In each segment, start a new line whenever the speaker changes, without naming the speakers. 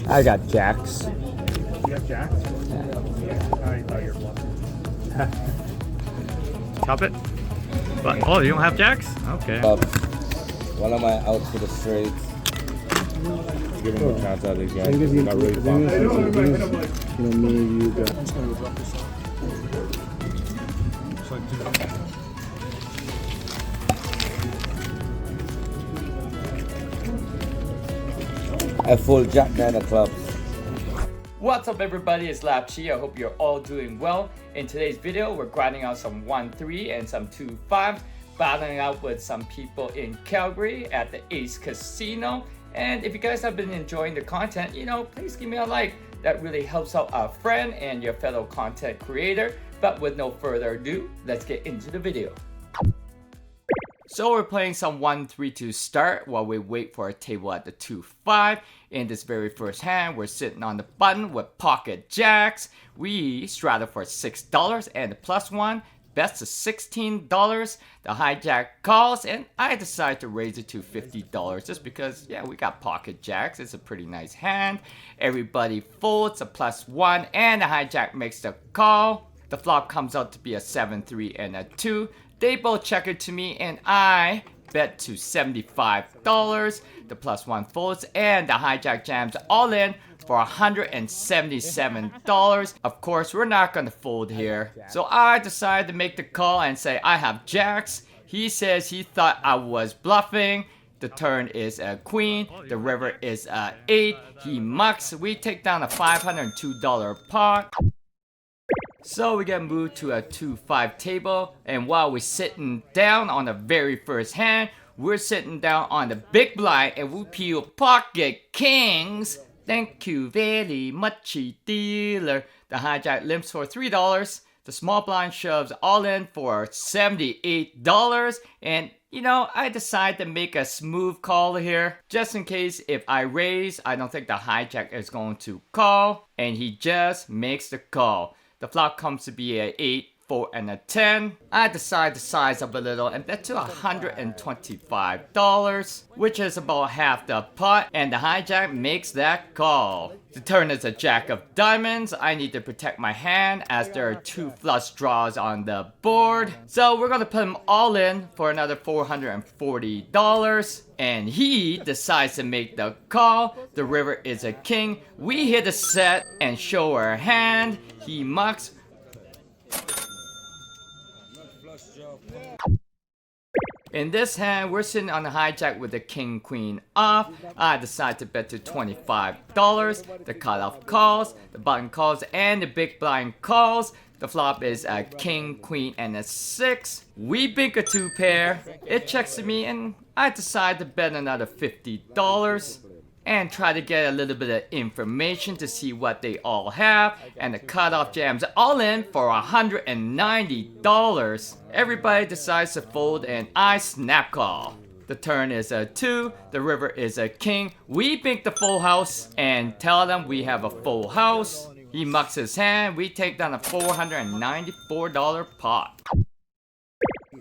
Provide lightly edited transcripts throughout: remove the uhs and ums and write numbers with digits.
I got jacks.
You have jacks? Yeah. I thought you were bluffing. Top it? But, oh, you don't have jacks? Okay.
One of my outs for the straights. Give him a chance out of the game. Got really fun.
You know, me and you got.
A full jack 9 of clubs.
What's up everybody, it's LapChi. I hope you're all doing well. In today's video, we're grinding out some 1-3 and some 2-5, battling out with some people in Calgary at the Ace Casino. And if you guys have been enjoying the content, please give me a like. That really helps out our friend and your fellow content creator. But with no further ado, let's get into the video. So we're playing some 1-3 to start while we wait for a table at the 2-5. In this very first hand, we're sitting on the button with pocket jacks. We straddle for $6 and the +1 bets to $16. The hijack calls and I decide to raise it to $50 just because, yeah, we got pocket jacks. It's a pretty nice hand. Everybody folds a +1 and the hijack makes the call. The flop comes out to be a 7-3 and a 2. They both check it to me and I bet to $75. The +1 folds and the hijack jams all in for $177. Of course, we're not gonna fold here. So I decided to make the call and say I have jacks. He says he thought I was bluffing. The turn is a queen. The river is a 8. He mucks. We take down a $502 pot. So we get moved to a 2-5 table, and while we're sitting down on the very first hand, we're sitting down on the big blind and we peel pocket kings. Thank you very much, dealer. The hijack limps for $3. The small blind shoves all in for $78. And I decide to make a smooth call here. Just in case if I raise, I don't think the hijack is going to call. And he just makes the call. The flop comes to be a 8, 4, and a 10. I decide to size up a little and bet to $125, which is about half the pot, and the hijack makes that call. The turn is a jack of diamonds. I need to protect my hand as there are 2 flush draws on the board. So we're gonna put him all in for another $440. And he decides to make the call. The river is a king. We hit a set and show our hand. He mucks. In this hand, we're sitting on the hijack with the king queen off. I decide to bet to $25. The cutoff calls, the button calls, and the big blind calls. The flop is a king, queen, and a 6. We bink a 2 pair. It checks to me and I decide to bet another $50 and try to get a little bit of information to see what they all have. And the cutoff jams all in for $190. Everybody decides to fold and I snap call. The turn is a 2, the river is a king. We bink the full house and tell them we have a full house. He mucks his hand, we take down a $494 pot.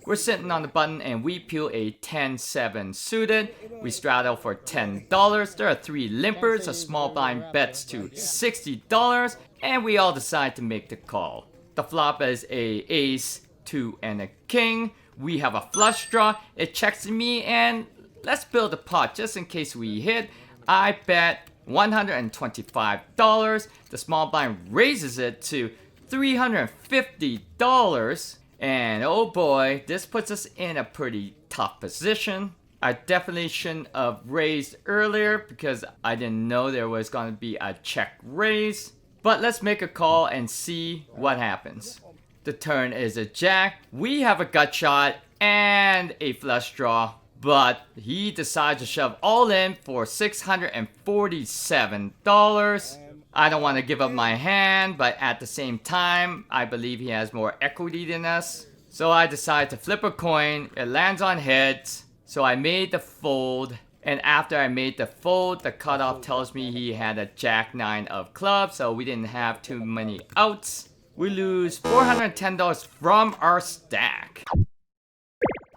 We're sitting on the button and we peel a 10-7 suited. We straddle for $10. There are 3 limpers, a small blind bets to $60, and we all decide to make the call. The flop is a ace, 2, and a king. We have a flush draw. It checks to me and let's build a pot just in case we hit. I bet $125. The small blind raises it to $350. And oh boy, this puts us in a pretty tough position. I definitely shouldn't have raised earlier because I didn't know there was going to be a check raise. But let's make a call and see what happens. The turn is a jack. We have a gut shot and a flush draw. But he decides to shove all in for $647. I don't want to give up my hand, but at the same time, I believe he has more equity than us. So I decide to flip a coin. It lands on heads. So I made the fold. And after I made the fold, the cutoff tells me he had a jack 9 of clubs. So we didn't have too many outs. We lose $410 from our stack.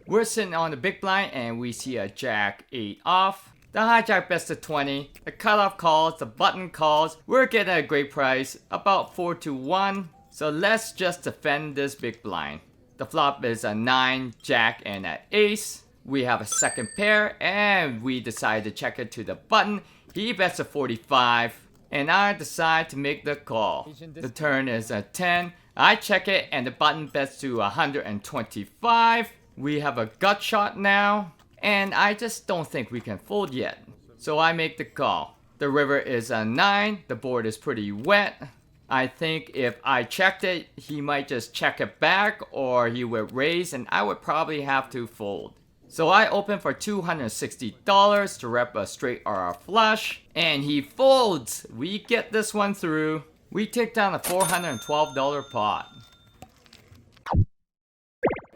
We're sitting on the big blind and we see a jack 8 off. The hijack bets to 20, the cutoff calls, the button calls. We're getting a great price, about 4-1. So let's just defend this big blind. The flop is a 9, jack, and an ace. We have a second pair, and we decide to check it to the button. He bets a 45, and I decide to make the call. The turn is a 10. I check it, and the button bets to 125. We have a gut shot now. And I just don't think we can fold yet. So I make the call. The river is a 9. The board is pretty wet. I think if I checked it, he might just check it back or he would raise and I would probably have to fold. So I open for $260 to rep a straight or a flush. And he folds. We get this one through. We take down a $412 pot.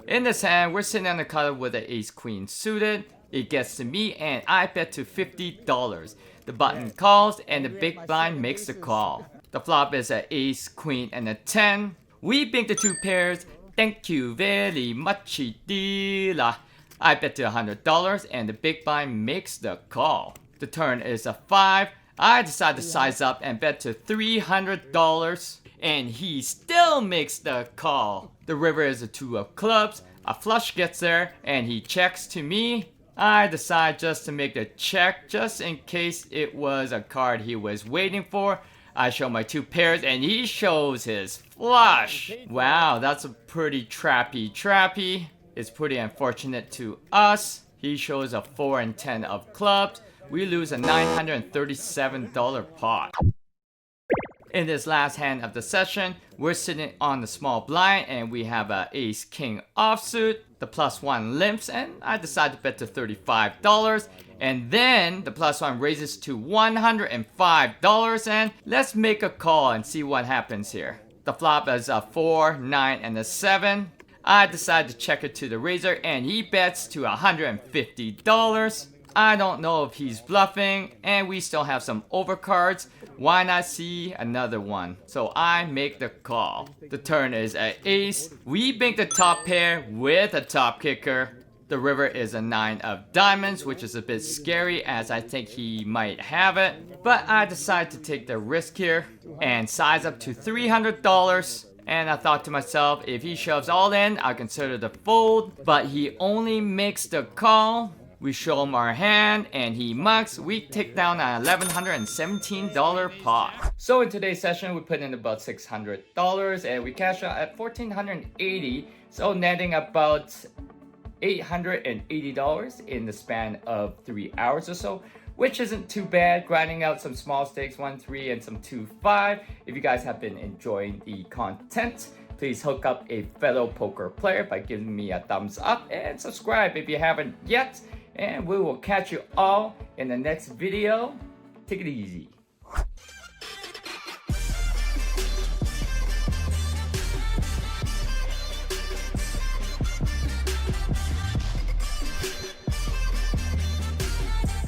In this hand, we're sitting on the cutter with an ace-queen suited. It gets to me and I bet to $50. The button calls and the big blind makes the call. The flop is an ace-queen and a 10. We bink the two pairs. Thank you very much, dealer. I bet to $100 and the big blind makes the call. The turn is a 5. I decide to size up and bet to $300. And he still makes the call. The river is a 2 of clubs. A flush gets there and he checks to me. I decide just to make the check just in case it was a card he was waiting for. I show my 2 pairs and he shows his flush. Wow, that's a pretty trappy. It's pretty unfortunate to us. He shows a 4 and 10 of clubs. We lose a $937 pot. In this last hand of the session, we're sitting on the small blind and we have a ace-king offsuit. The +1 limps and I decide to bet to $35. And then the +1 raises to $105 and let's make a call and see what happens here. The flop is a 4, 9, and a 7. I decide to check it to the raiser and he bets to $150. I don't know if he's bluffing and we still have some overcards. Why not see another one? So I make the call. The turn is an ace. We bink the top pair with a top kicker. The river is a 9 of diamonds, which is a bit scary as I think he might have it. But I decide to take the risk here and size up to $300. And I thought to myself, if he shoves all in, I'll consider the fold. But he only makes the call. We show him our hand and he mucks. We take down an $1,117 pot. So in today's session, we put in about $600 and we cash out at $1,480. So netting about $880 in the span of 3 hours or so, which isn't too bad. Grinding out some small stakes, 1-3 and some 2-5. If you guys have been enjoying the content, please hook up a fellow poker player by giving me a thumbs up and subscribe if you haven't yet. And we will catch you all in the next video. Take it easy.